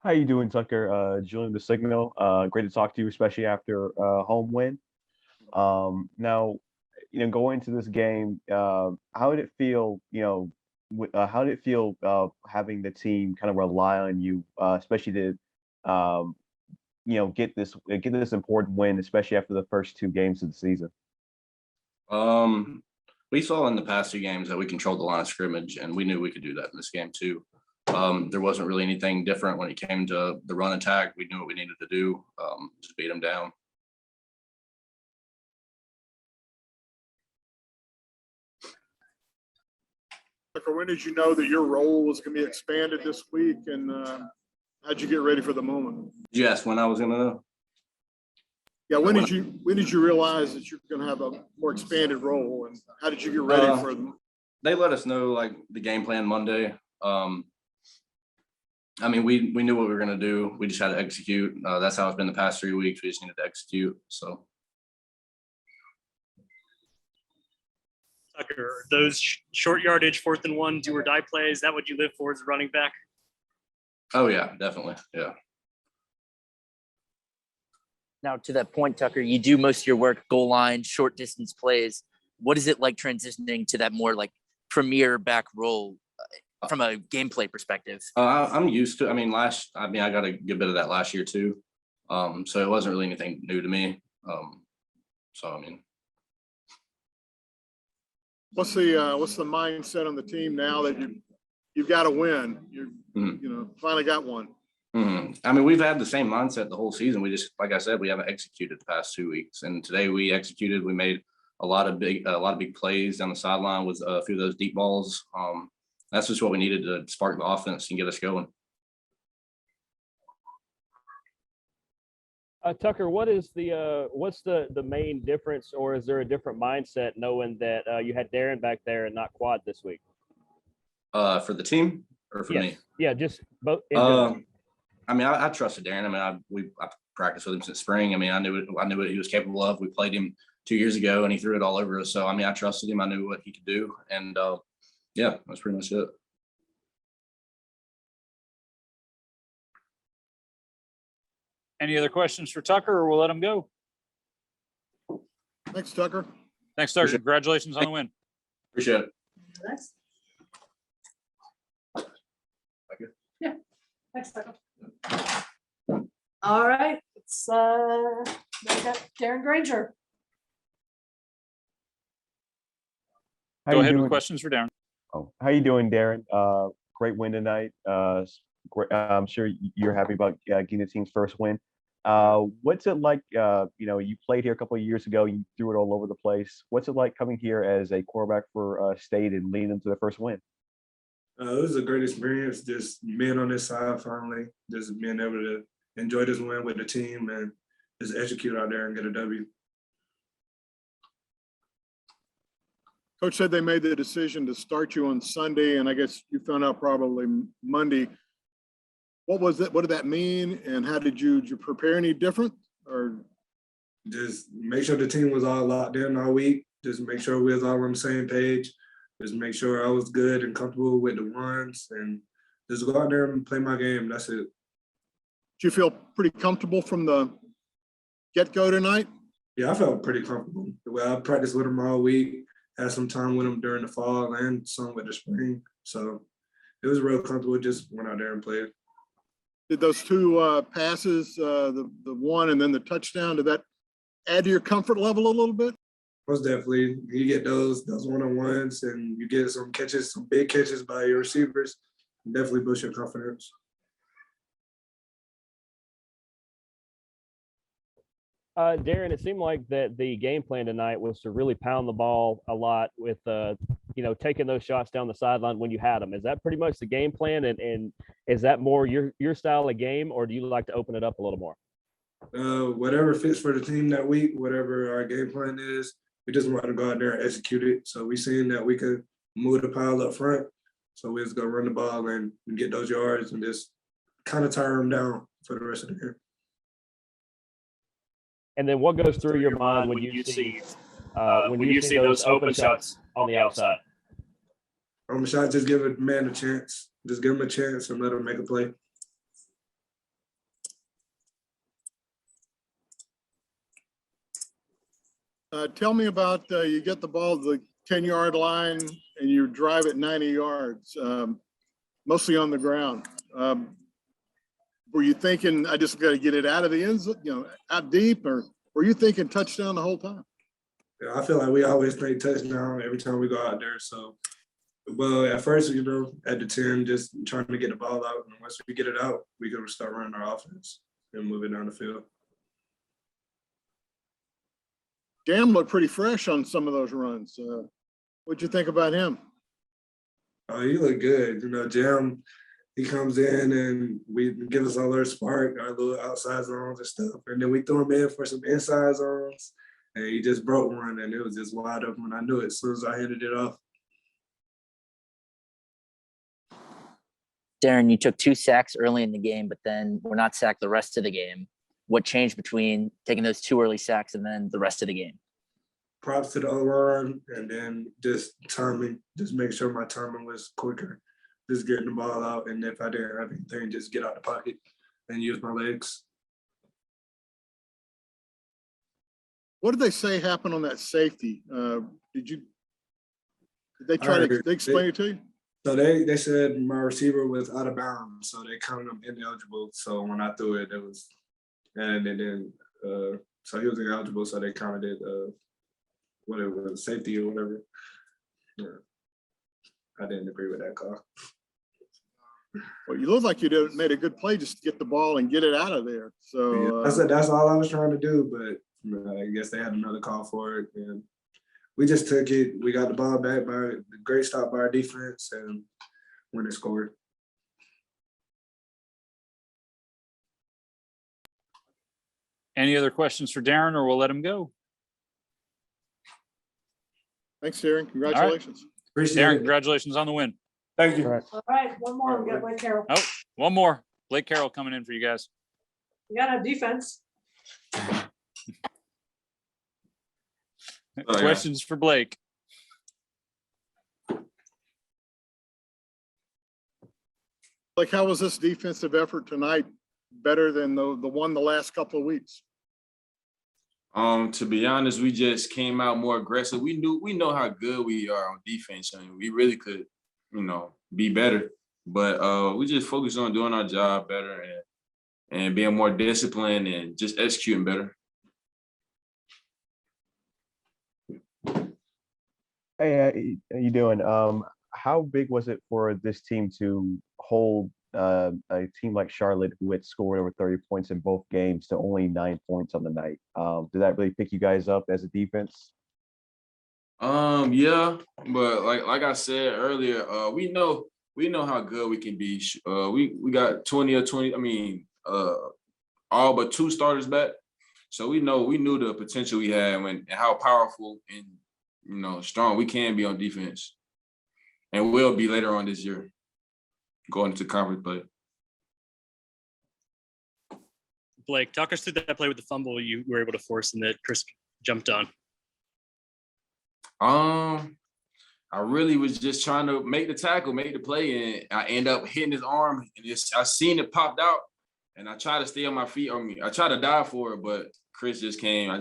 How you doing, Tucker? Julian the Signal. Great to talk to you, especially after a home win. Now, going into this game, how did it feel? How did it feel having the team kind of rely on you, especially to, get this important win, especially after the first two games of the season? Um, we saw in the past two games that we controlled the line of scrimmage, and we knew we could do that in this game too. There wasn't really anything different when it came to the run attack. We knew what we needed to do, just beat them down. When did you know that your role was going to be expanded this week, and how'd you get ready for the moment? Yes, when I was gonna know. Yeah, when did you realize that you're going to have a more expanded role, and how did you get ready for them? They let us know like the game plan Monday. We knew what we were gonna do. We just had to execute. That's how it's been the past 3 weeks. We just needed to execute. So. Tucker, those short yardage, 4th and 1, do or die plays, is that what you live for as a running back? Oh yeah, definitely. Yeah. Now, to that point, Tucker, you do most of your work goal line, short distance plays. What is it like transitioning to that more like premier back role from a gameplay perspective? I'm used to. I got a good bit of that last year too. So it wasn't really anything new to me. What's the mindset on the team now that you've got to win? Finally got one. We've had the same mindset the whole season. We just, like I said, we haven't executed the past 2 weeks, and today we executed. We made a lot of big plays down the sideline with a few of those deep balls. That's just what we needed to spark the offense and get us going. Tucker, what's the main difference, or is there a different mindset knowing that you had Darren back there and not Quad this week? For the team or for me? Yeah, just both. I trusted Darren. I practiced with him since spring. I knew what he was capable of. We played him 2 years ago, and he threw it all over us. So I trusted him. I knew what he could do, and yeah, that's pretty much it. Any other questions for Tucker, or we'll let him go? Thanks, Tucker. Thanks, Tucker. Congratulations on the win. Appreciate it. Thanks. Yeah. Thanks, Tucker. All right. It's we got Darren Grainger. Go ahead with questions for Darren. Oh, how you doing, Darren? Great win tonight. I'm sure you're happy about getting the team's first win. What's it like? You played here a couple of years ago. You threw it all over the place. What's it like coming here as a quarterback for State and leading them to their first win? It was a great experience, just being on this side finally, just being able to enjoy this win with the team and just execute out there and get a W. Coach said they made the decision to start you on Sunday, and I guess you found out probably Monday. What was that? What did that mean? And how did you prepare any different? Or just make sure the team was all locked in all week. Just make sure we was all on the same page. Just make sure I was good and comfortable with the runs, and just go out there and play my game. That's it. Did you feel pretty comfortable from the get-go tonight? Yeah, I felt pretty comfortable. Well, I practiced with them all week. Had some time with them during the fall and some with the spring. So it was real comfortable. Just went out there and played. Did those two passes, the one and then the touchdown, did that add to your comfort level a little bit? Most definitely. You get those one-on-ones and you get some catches, some big catches by your receivers. Definitely boost your confidence. Darren, it seemed like that the game plan tonight was to really pound the ball a lot with, taking those shots down the sideline when you had them. Is that pretty much the game plan? And is that more your style of game, or do you like to open it up a little more? Whatever fits for the team that week, whatever our game plan is, we just want to go out there and execute it. So we seen that we could move the pile up front. So we just go run the ball and get those yards and just kind of tire them down for the rest of the game. And then what goes through your mind when you see those open shots on the outside? Shot, just give a man a chance. Just give him a chance and let him make a play. Tell me about, you get the ball to the 10-yard line and you drive it 90 yards, mostly on the ground. Were you thinking, I just got to get it out of the end zone, out deep, or were you thinking touchdown the whole time? Yeah, I feel like we always think touchdown every time we go out there. So, well, at first, at the 10, just trying to get the ball out. And once we get it out, we can start running our offense and move it down the field. Jam looked pretty fresh on some of those runs. What'd you think about him? Oh, he looked good. Jam, he comes in and we give us all our spark, our little outside zones and stuff. And then we threw him in for some inside zones. And he just broke one, and it was just wide open. And I knew it as soon as I handed it off. Darren, you took 2 sacks early in the game, but then were not sacked the rest of the game. What changed between taking those 2 early sacks and then the rest of the game? Props to the O-line, and then just timing, just make sure my timing was quicker, just getting the ball out. And if I didn't have anything, just get out the pocket and use my legs. What did they say happened on that safety? Did they try to explain it to you? So they said my receiver was out of bounds, so they counted him ineligible. So when I threw it, it was, and then so he was ineligible, so they counted it what it was, safety or whatever. Yeah. I didn't agree with that call. Well, you look like you made a good play just to get the ball and get it out of there. So I said that's all I was trying to do, but I guess they had another call for it, and we just took it. We got the ball back by a great stop by our defense, and when they scored. Any other questions for Darren, or we'll let him go? Thanks, Darren. Congratulations. Appreciate Darren, it. congratulations on the win. Thank you. All right, one more. We got Blake Carroll. Oh, one more. Blake Carroll coming in for you guys. We got a defense. Questions for Blake? Like, how was this defensive effort tonight better than the one the last couple of weeks? To be honest, we just came out more aggressive. We know how good we are on defense. I mean, we really could, be better. But we just focus on doing our job better and being more disciplined and just executing better. Hey, how you doing? How big was it for this team to hold a team like Charlotte, who had scored over 30 points in both games, to only 9 points on the night? Did that really pick you guys up as a defense? Yeah, but like I said earlier, we know how good we can be. We got 20 or 20. I mean, all but 2 starters back, so we knew the potential we had and how powerful and strong we can be on defense, and will be later on this year, going into conference play. Blake, talk us through that play with the fumble you were able to force and that Chris jumped on. I really was just trying to make the tackle, make the play, and I end up hitting his arm, and I seen it popped out, and I tried to stay on my feet. I tried to dive for it, but Chris just came. I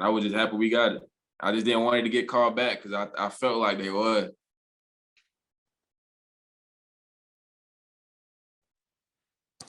was just happy we got it. I just didn't want it to get called back because I felt like they would.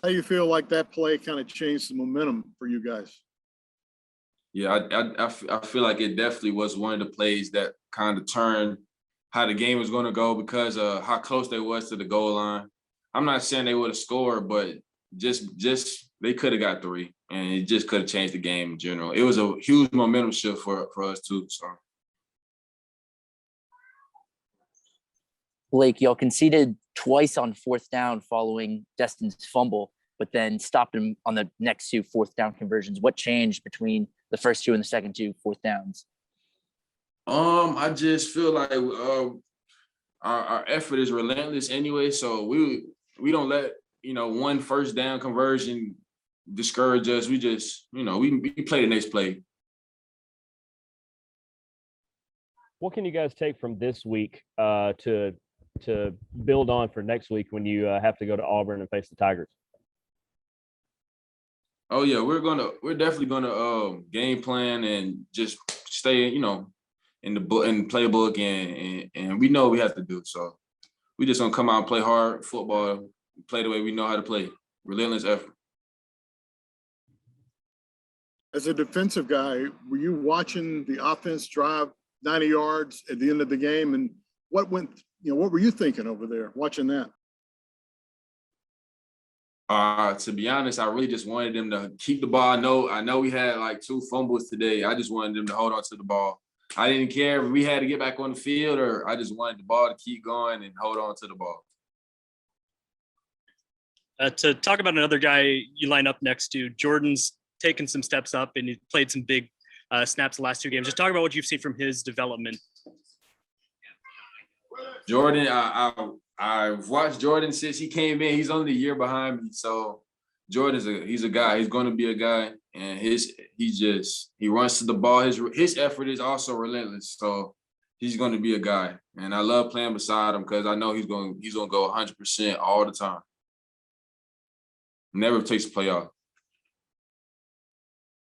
How do you feel like that play kind of changed the momentum for you guys? Yeah, I feel like it definitely was one of the plays that kind of turned how the game was going to go because of how close they was to the goal line. I'm not saying they would have scored, but just they could have got 3, and it just could have changed the game in general. It was a huge momentum shift for us too. So. Blake, y'all conceded twice on 4th down following Destin's fumble, but then stopped him on the next 2 4th down conversions. What changed between the first 2 and the second 2 4th downs? I just feel like our effort is relentless anyway, so we don't let one 1st down conversion discourage us. We just we play the next play. What can you guys take from this week to build on for next week when you have to go to Auburn and face the Tigers? Oh yeah, we're definitely gonna game plan and just stay, in the book and playbook, and we know what we have to do. So we just gonna come out and play hard football, play the way we know how to play, relentless effort. As a defensive guy, were you watching the offense drive 90 yards at the end of the game? And what were you thinking over there watching that? To be honest, I really just wanted them to keep the ball. I know we had like 2 fumbles today. I just wanted them to hold on to the ball. I didn't care if we had to get back on the field, or I just wanted the ball to keep going and hold on to the ball. To talk about another guy you line up next to, Jordan's taken some steps up and he played some big snaps the last 2 games. Just talk about what you've seen from his development. Jordan, I've watched Jordan since he came in. He's only a year behind me, so he's a guy. He's going to be a guy, and he runs to the ball. His effort is also relentless, so he's going to be a guy. And I love playing beside him because I know he's going to go 100% all the time. Never takes a play off.